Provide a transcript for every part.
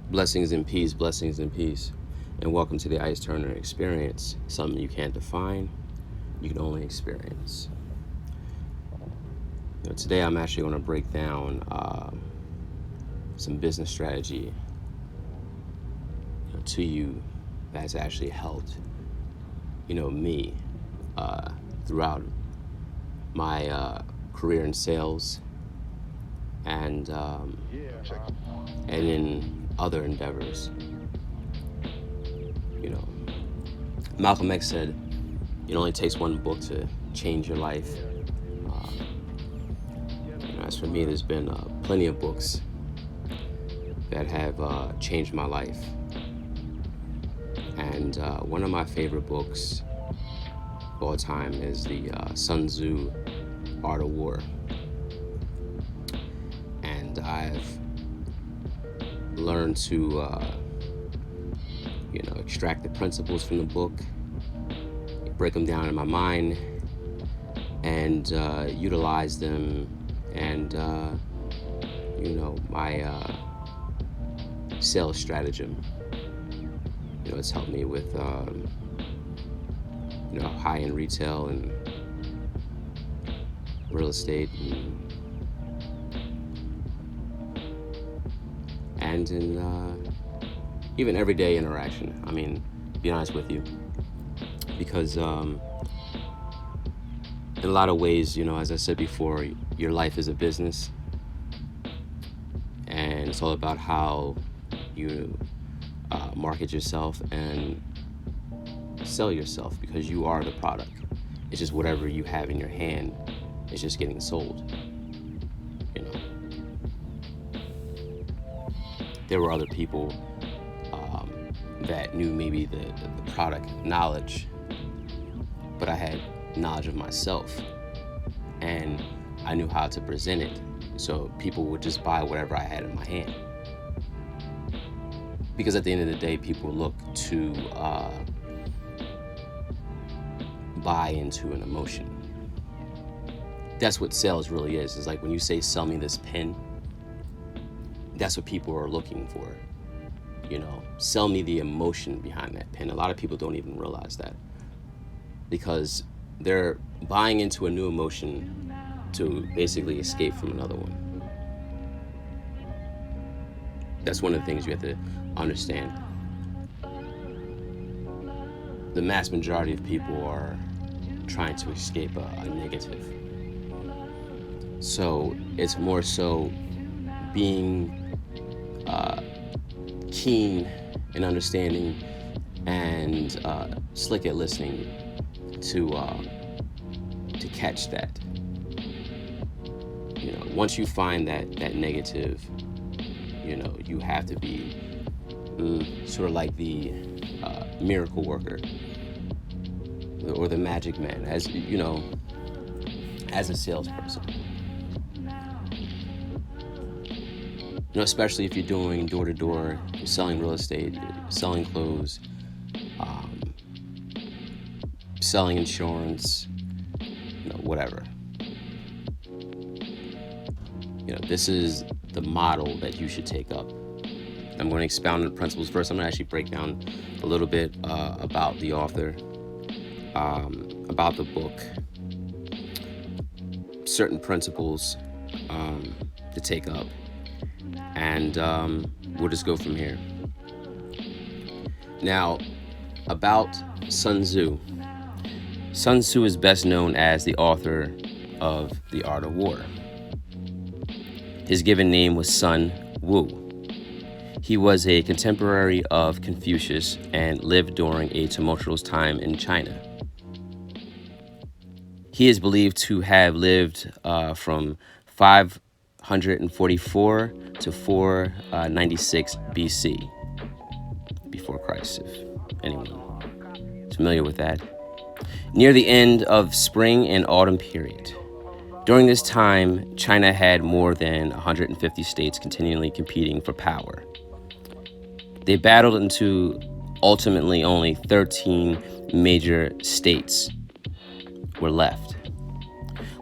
Blessings and peace, and welcome to the Ice Turner Experience. Something you can't define, you can only experience. Today I'm actually going to break down some business strategy to you that's actually helped, me throughout my career in sales and in other endeavors. You know, Malcolm X said, "It only takes one book to change your life." As for me, there's been plenty of books that have changed my life, and one of my favorite books of all time is the Sun Tzu Art of War, and I've learned to extract the principles from the book, break them down in my mind, and utilize them. And my sales stratagem. It's helped me with high-end retail and real estate, and in even everyday interaction. I mean, to be honest with you, because in a lot of ways, as I said before, your life is a business, and it's all about how you market yourself and sell yourself, because you are the product. It's just whatever you have in your hand is just getting sold. There were other people that knew maybe the product knowledge, but I had knowledge of myself, and I knew how to present it, so people would just buy whatever I had in my hand. Because at the end of the day, people look to buy into an emotion. That's what sales really is. It's like when you say, "Sell me this pen," that's what people are looking for. Sell me the emotion behind that pen. A lot of people don't even realize that, because they're buying into a new emotion to basically escape from another one. That's one of the things you have to understand. The mass majority of people are trying to escape a negative. So it's more so being keen in understanding and slick at listening to catch that. Once you find that negative, you have to be sort of like the miracle worker or the magic man, as as a salesperson. Especially if you're doing door to door, you're selling real estate, you're selling clothes, selling insurance, whatever. This is the model that you should take up. I'm going to expound on the principles first. I'm going to actually break down a little bit about the author, about the book, certain principles to take up, and we'll just go from here. Now, about Sun Tzu. Sun Tzu is best known as the author of The Art of War. His given name was Sun Wu. He was a contemporary of Confucius and lived during a tumultuous time in China. He is believed to have lived from 544 to 496 BC, before Christ, if anyone is familiar with that, near the end of spring and autumn period. During this time, China had more than 150 states continually competing for power. They battled until ultimately only 13 major states were left.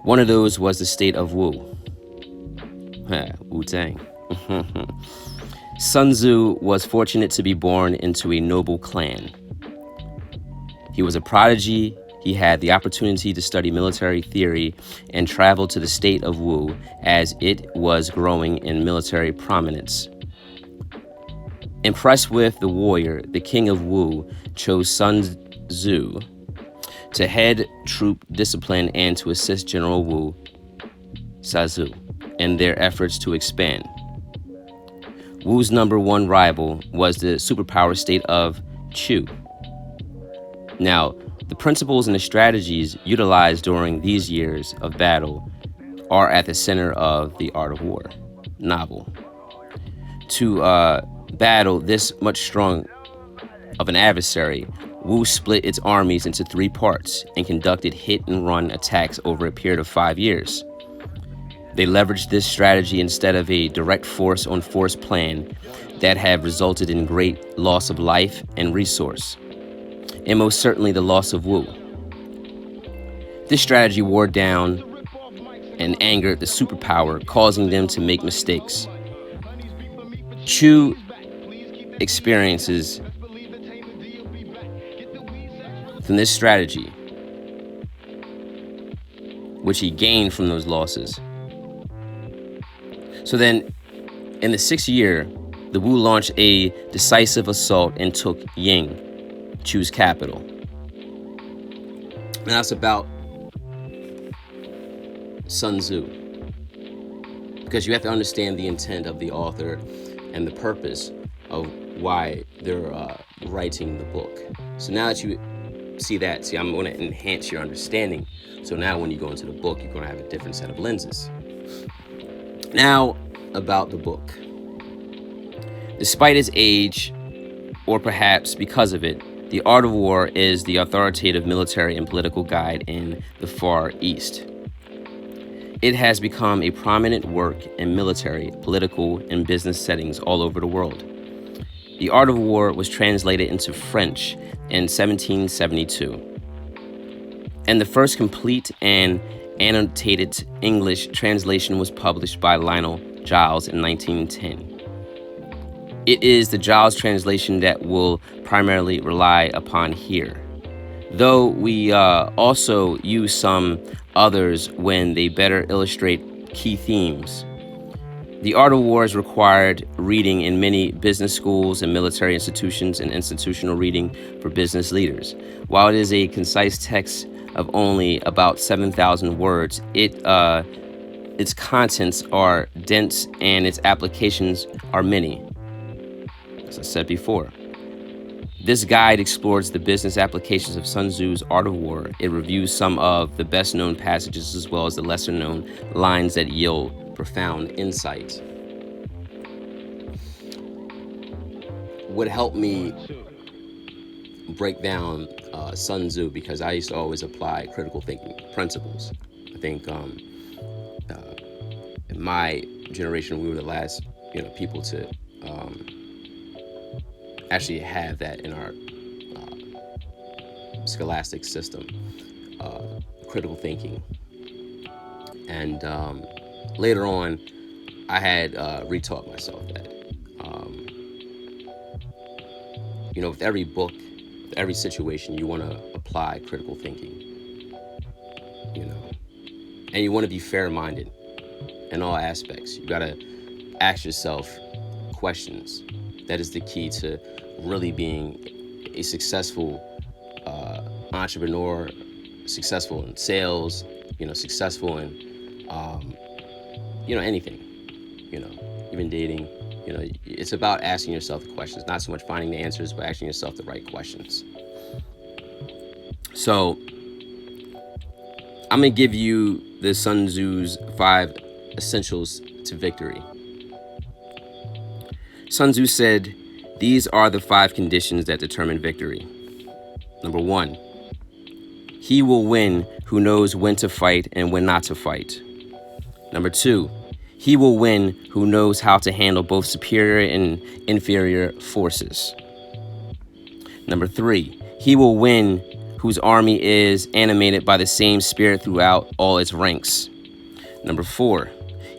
One of those was the state of Wu. Wu-Tang. Sun Tzu was fortunate to be born into a noble clan. He was a prodigy. He had the opportunity to study military theory and travel to the state of Wu as it was growing in military prominence. Impressed with the warrior, the king of Wu chose Sun Tzu to head troop discipline and to assist General Wu Sazu in their efforts to expand. Wu's number one rival was the superpower state of Chu. Now, the principles and the strategies utilized during these years of battle are at the center of The Art of War novel. To battle this much strong of an adversary, Wu split its armies into 3 parts and conducted hit-and-run attacks over a period of 5 years. They leveraged this strategy instead of a direct force-on-force plan that had resulted in great loss of life and resource, and most certainly the loss of Wu. This strategy wore down and angered the superpower, causing them to make mistakes. Chu experiences from this strategy, which he gained from those losses. So then, in the 6th year, the Wu launched a decisive assault and took Ying, Chu's capital. And that's about Sun Tzu, because you have to understand the intent of the author and the purpose of why they're writing the book. So now that you see that, I'm going to enhance your understanding. So now when you go into the book, you're going to have a different set of lenses. Now, about the book. Despite its age, or perhaps because of it, The Art of War is the authoritative military and political guide in the Far East. It has become a prominent work in military, political, and business settings all over the world. The Art of War was translated into French in 1772. And the first complete and annotated English translation was published by Lionel Giles in 1910. It is the Giles translation that we'll primarily rely upon here, though we also use some others when they better illustrate key themes. The Art of War is required reading in many business schools and military institutions, and institutional reading for business leaders. While it is a concise text of only about 7,000 words, its contents are dense and its applications are many. As I said before, this guide explores the business applications of Sun Tzu's Art of War. It reviews some of the best-known passages as well as the lesser-known lines that yield profound insight. What helped me break down Sun Tzu, because I used to always apply critical thinking principles. I think in my generation, we were the last people to actually have that in our scholastic system, critical thinking. And later on, I had retaught myself that. With every book, with every situation, you want to apply critical thinking, and you want to be fair-minded in all aspects. You got to ask yourself questions. That is the key to really being a successful entrepreneur, successful in sales, successful in, anything, even dating. It's about asking yourself the questions, not so much finding the answers, but asking yourself the right questions. So I'm going to give you the Sun Tzu's 5 essentials to victory. Sun Tzu said, these are the 5 conditions that determine victory. Number 1, he will win who knows when to fight and when not to fight. Number 2, he will win who knows how to handle both superior and inferior forces. Number 3, he will win whose army is animated by the same spirit throughout all its ranks. Number 4,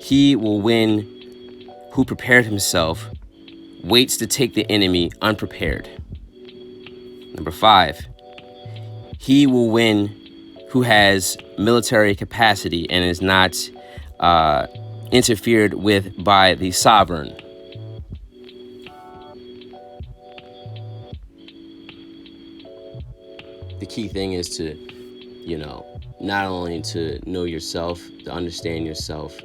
he will win who prepared himself waits to take the enemy unprepared. Number 5, he will win who has military capacity and is not interfered with by the sovereign. The key thing is to, not only to know yourself, to understand yourself,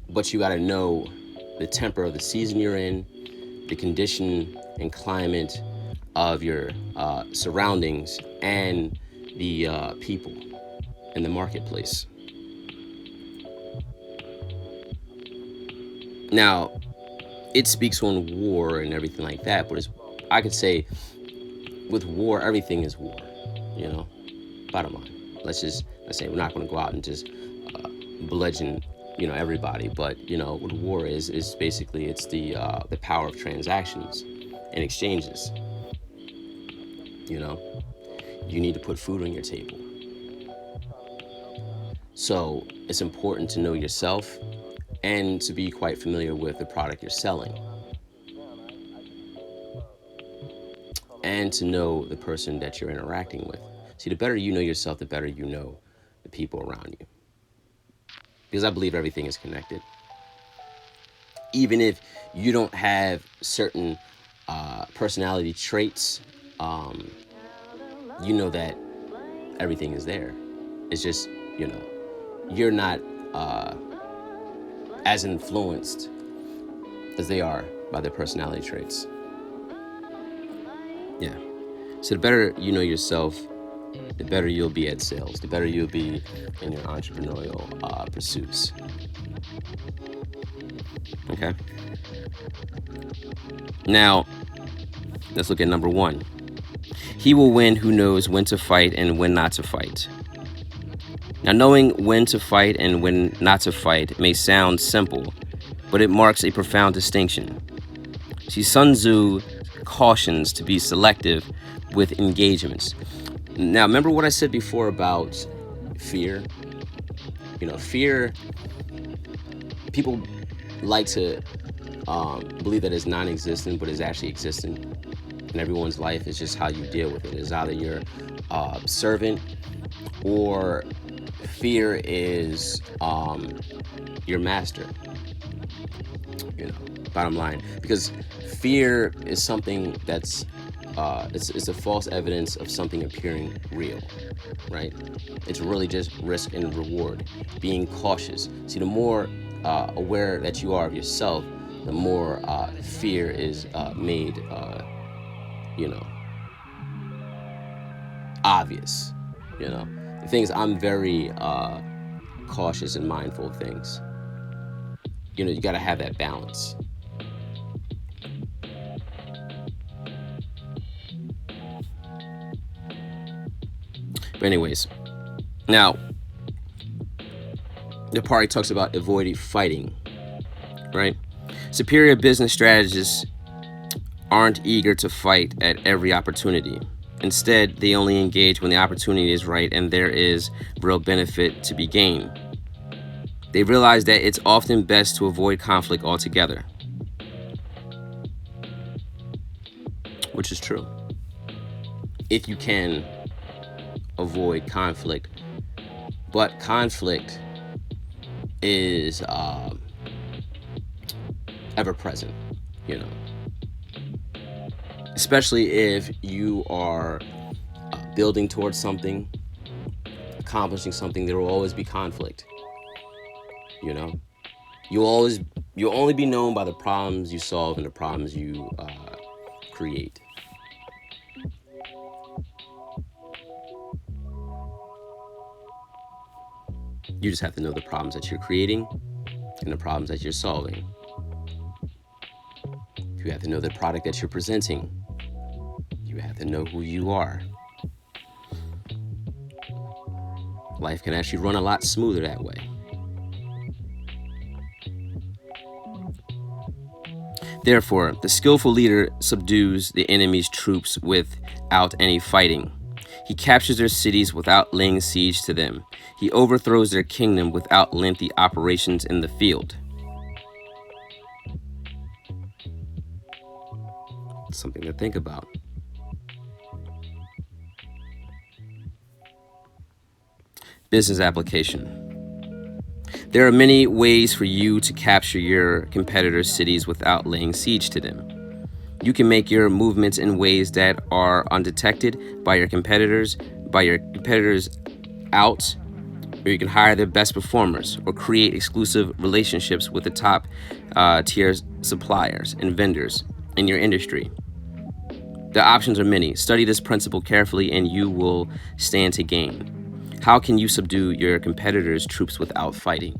but you got to know the temper of the season you're in, the condition and climate of your surroundings, and the people in the marketplace. Now, it speaks on war and everything like that, but I could say with war, everything is war, bottom line. Let's say we're not going to go out and just bludgeon, everybody, but, what war is basically, it's the power of transactions and exchanges. You need to put food on your table. So it's important to know yourself and to be quite familiar with the product you're selling. And to know the person that you're interacting with. See, the better you know yourself, the better you know the people around you. Because I believe everything is connected. Even if you don't have certain personality traits, you know that everything is there. It's just, you're not as influenced as they are by their personality traits. Yeah. So the better you know yourself, the better you'll be at sales, the better you'll be in your entrepreneurial pursuits. Okay. Now, let's look at number 1. He will win who knows when to fight and when not to fight. Now, knowing when to fight and when not to fight may sound simple, but it marks a profound distinction. See, Sun Tzu cautions to be selective with engagements. Now, remember what I said before about fear? Fear, people like to believe that it's non-existent, but it's actually existent in everyone's life. It's just how you deal with it. It's either you're servant, or fear is your master. Bottom line, because fear is something that's it's a false evidence of something appearing real, right? It's really just risk and reward, being cautious. See, the more aware that you are of yourself, the more fear is made, obvious. The thing is, I'm very cautious and mindful of things. You got to have that balance. But anyways, now, the party talks about avoiding fighting, right? Superior business strategists aren't eager to fight at every opportunity. Instead, they only engage when the opportunity is right and there is real benefit to be gained. They realize that it's often best to avoid conflict altogether, which is true. If you can avoid conflict, but conflict is ever present, especially if you are building towards something, accomplishing something. There will always be conflict. You'll only be known by the problems you solve and the problems you create. You just have to know the problems that you're creating and the problems that you're solving. You have to know the product that you're presenting. You have to know who you are. Life can actually run a lot smoother that way. Therefore, the skillful leader subdues the enemy's troops without any fighting. He captures their cities without laying siege to them. He overthrows their kingdom without lengthy operations in the field. Something to think about. Business application. There are many ways for you to capture your competitors' cities without laying siege to them. You can make your movements in ways that are undetected by your competitors out, or you can hire the best performers or create exclusive relationships with the top tier suppliers and vendors in your industry. The options are many. Study this principle carefully and you will stand to gain. How can you subdue your competitors' troops without fighting?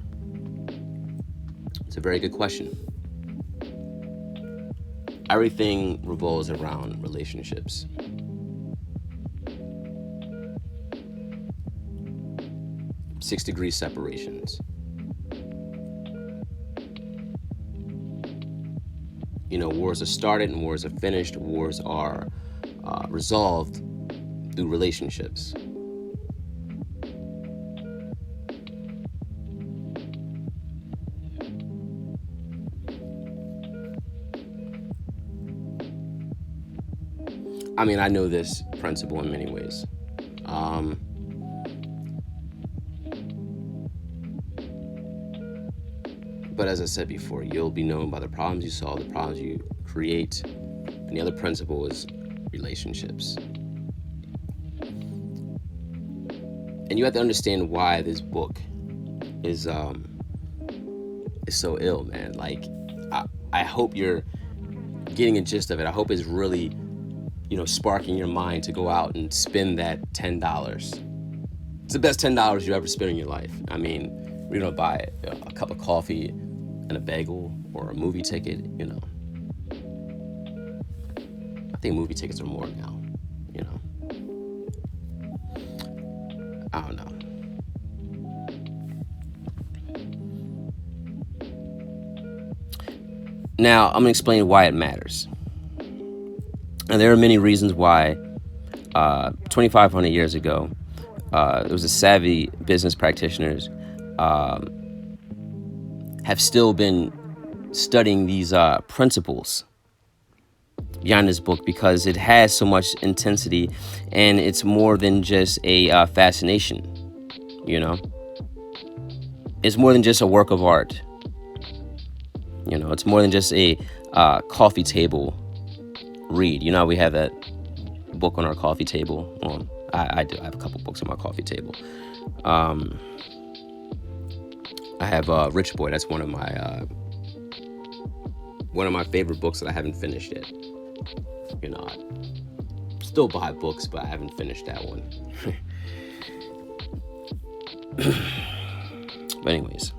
It's a very good question. Everything revolves around relationships. Six-degree separations. Wars are started and wars are finished. Wars are resolved through relationships. I know this principle in many ways. But as I said before, you'll be known by the problems you solve, the problems you create. And the other principle is relationships. And you have to understand why this book is so ill, man. Like, I hope you're getting a gist of it. I hope it's really, sparking your mind to go out and spend that $10. It's the best $10 you ever spent in your life. We're gonna buy a cup of coffee and a bagel or a movie ticket. I think movie tickets are more now. I don't know. Now, I'm going to explain why it matters. And there are many reasons why 2,500 years ago, there was a savvy business practitioners have still been studying these principles behind this book because it has so much intensity and it's more than just a fascination, It's more than just a work of art. It's more than just a coffee table read. We have that book on our coffee table. Well, I do. I have a couple books on my coffee table. I have Rich Boy. That's one of my favorite books that I haven't finished yet. I still buy books, but I haven't finished that one. But anyways,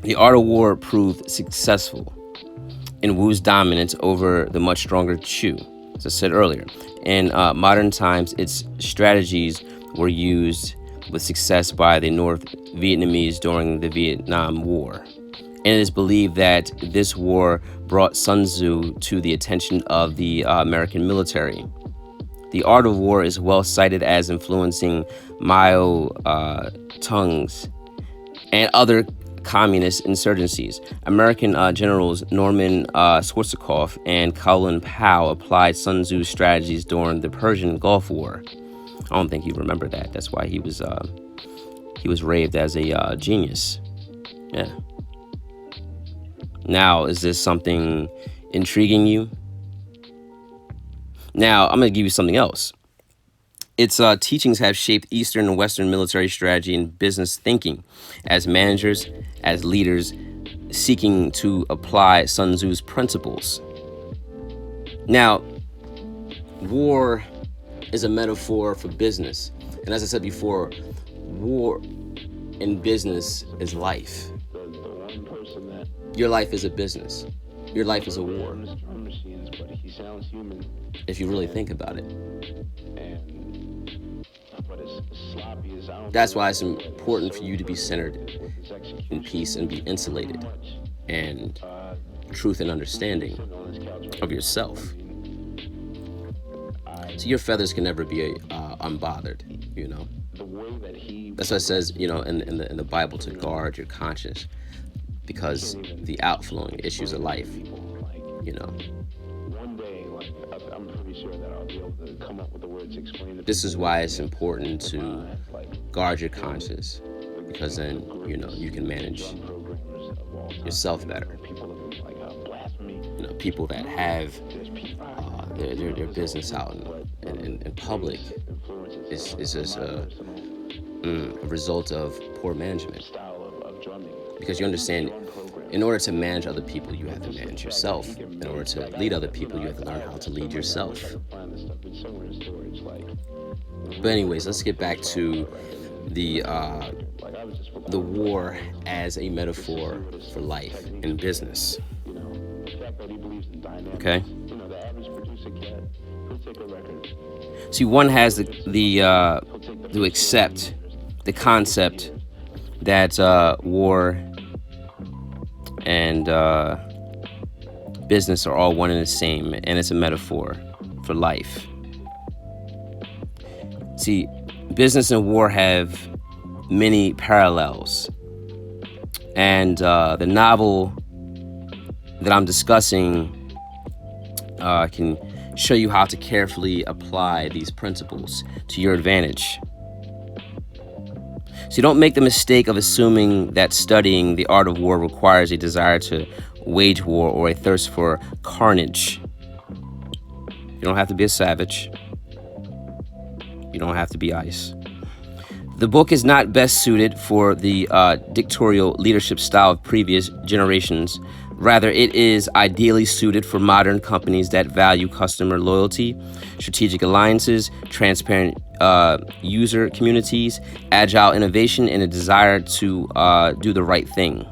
the Art of War proved successful in Wu's dominance over the much stronger Chu, as I said earlier. In modern times, its strategies were used with success by the North Vietnamese during the Vietnam War. And it is believed that this war brought Sun Tzu to the attention of the American military. The Art of War is well cited as influencing Mao Tung's and other communist insurgencies. American generals Norman Schwarzkopf and Colin Powell applied Sun Tzu's strategies during the Persian Gulf War. I don't think you remember that. That's why he was raved as a genius. Yeah. Now, is this something intriguing you? Now, I'm going to give you something else. Its teachings have shaped Eastern and Western military strategy and business thinking as managers, as leaders seeking to apply Sun Tzu's principles. Now, war is a metaphor for business. And as I said before, war in business is life. Your life is a business. Your life is a war. If you really think about it. That's why it's important for you to be centered in peace and be insulated and truth and understanding of yourself. So your feathers can never be unbothered, That's why it says, in the Bible to guard your conscience because the outflowing issues of life, This is why it's important to guard your conscience, because then, you can manage yourself better. People that have their business out in public is just a result of poor management. Because you understand, in order to manage other people, you have to manage yourself. In order to lead other people, you have to learn how to lead yourself. But anyways, let's get back to the war as a metaphor for life and business. Okay. See, one has to accept the concept that war and business are all one and the same, and it's a metaphor for life. See, business and war have many parallels, and the novel that I'm discussing can show you how to carefully apply these principles to your advantage. So don't make the mistake of assuming that studying the art of war requires a desire to wage war or a thirst for carnage. You don't have to be a savage. You don't have to be ice. The book is not best suited for the dictatorial leadership style of previous generations. Rather, it is ideally suited for modern companies that value customer loyalty, strategic alliances, transparent user communities, agile innovation, and a desire to do the right thing.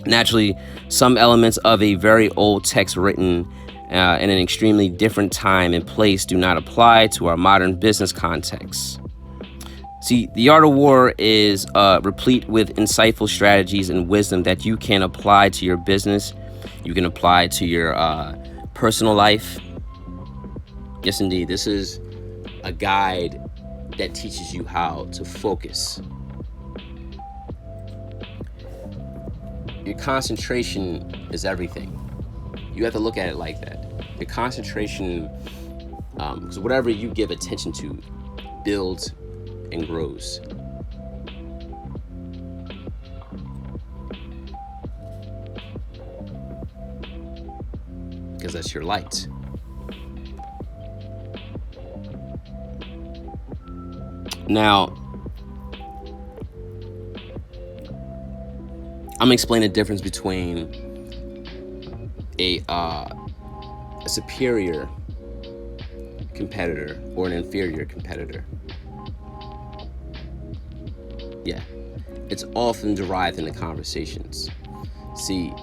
Naturally, some elements of a very old text written in an extremely different time and place do not apply to our modern business context. See, the art of war is replete with insightful strategies and wisdom that you can apply to your business. You can apply to your personal life. Yes, indeed. This is a guide that teaches you how to focus. Your concentration is everything. You have to look at it like that. Your concentration, because whatever you give attention to builds and grows. Because that's your light. Now, I'm gonna explain the difference between a superior competitor or an inferior competitor. Yeah, it's often derived in the conversations. See,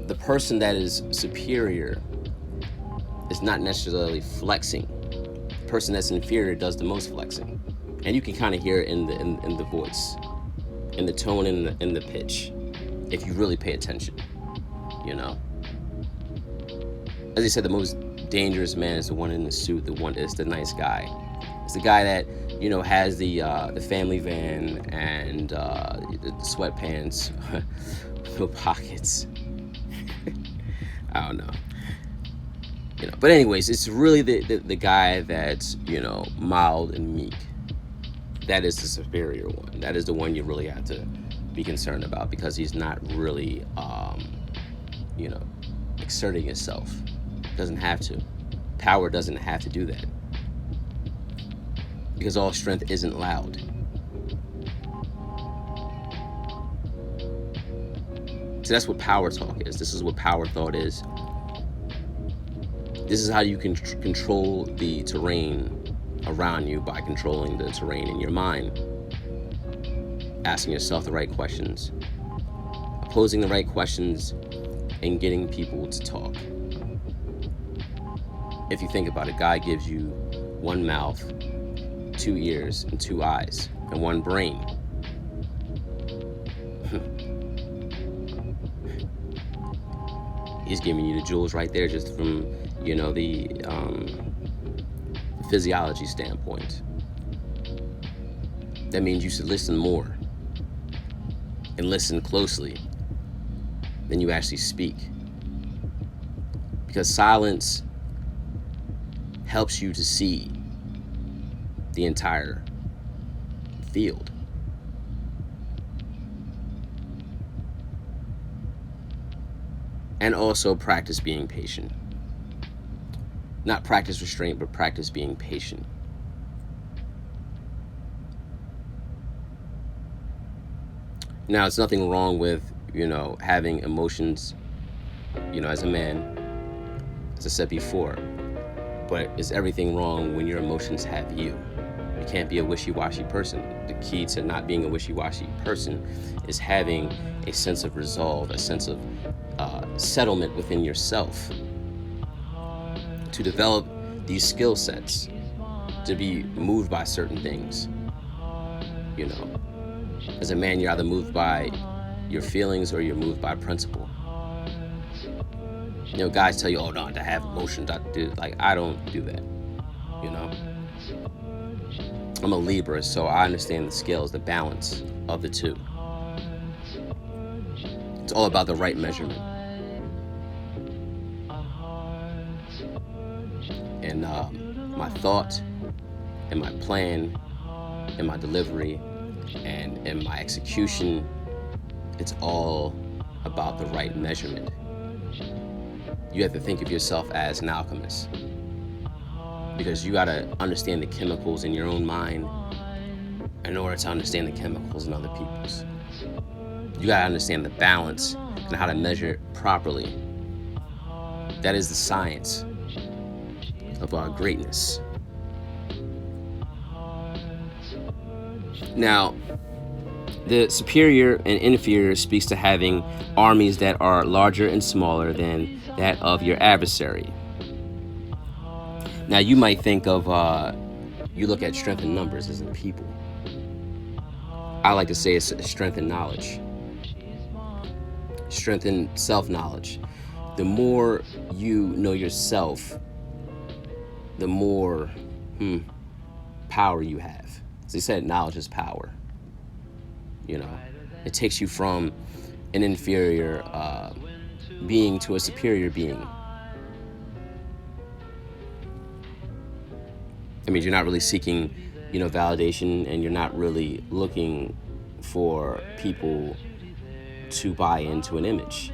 the person that is superior is not necessarily flexing. The person that's inferior does the most flexing, and you can kind of hear it in the voice, in the tone, in the pitch, if you really pay attention. As I said, the most dangerous man is the one in the suit. Is the nice guy. It's the guy that has the family van and the sweatpants, no pockets. I don't know. But anyways, it's really the guy that's mild and meek. That is the superior one. That is the one you really have to be concerned about, because he's not really exerting himself. Doesn't have to. Power doesn't have to do that, because all strength isn't loud. So that's what power talk is. This is what power thought is. This is how you can control the terrain around you, by controlling the terrain in your mind. Asking yourself the right questions, posing the right questions, and getting people to talk. If you think about it, God gives you one mouth, 2 ears, and 2 eyes, and 1 brain. He's giving you the jewels right there, just from the physiology standpoint. That means you should listen more and listen closely than you actually speak. because silence helps you to see the entire field. And also practice being patient. Not practice restraint, but practice being patient. Now, there's nothing wrong with, having emotions, as a man, as I said before. But is everything wrong when your emotions have you? You can't be a wishy-washy person. The key to not being a wishy-washy person is having a sense of resolve, a sense of settlement within yourself, to develop these skill sets, to be moved by certain things. As a man, you're either moved by your feelings or you're moved by principle. Guys tell you, oh no, to have emotions, I don't do that. I'm a Libra, so I understand the scales, the balance of the two. It's all about the right measurement. And my thought and my plan and my delivery and in my execution, it's all about the right measurement. You have to think of yourself as an alchemist, because you got to understand the chemicals in your own mind in order to understand the chemicals in other people's. You got to understand the balance and how to measure it properly. That is the science of our greatness. Now, the superior and inferior speaks to having armies that are larger and smaller than that of your adversary. Now, you might think of, you look at strength in numbers as in people. I like to say it's strength in knowledge, strength in self-knowledge. The more you know yourself, the more power you have. As they said, knowledge is power. It takes you from an inferior being to a superior being. I mean, you're not really seeking, validation, and you're not really looking for people to buy into an image.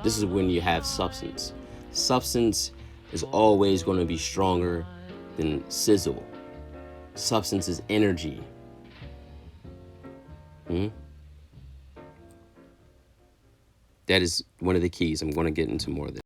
This is when you have substance. Substance is always going to be stronger than sizzle. Substance is energy. That is one of the keys. I'm going to get into more of this.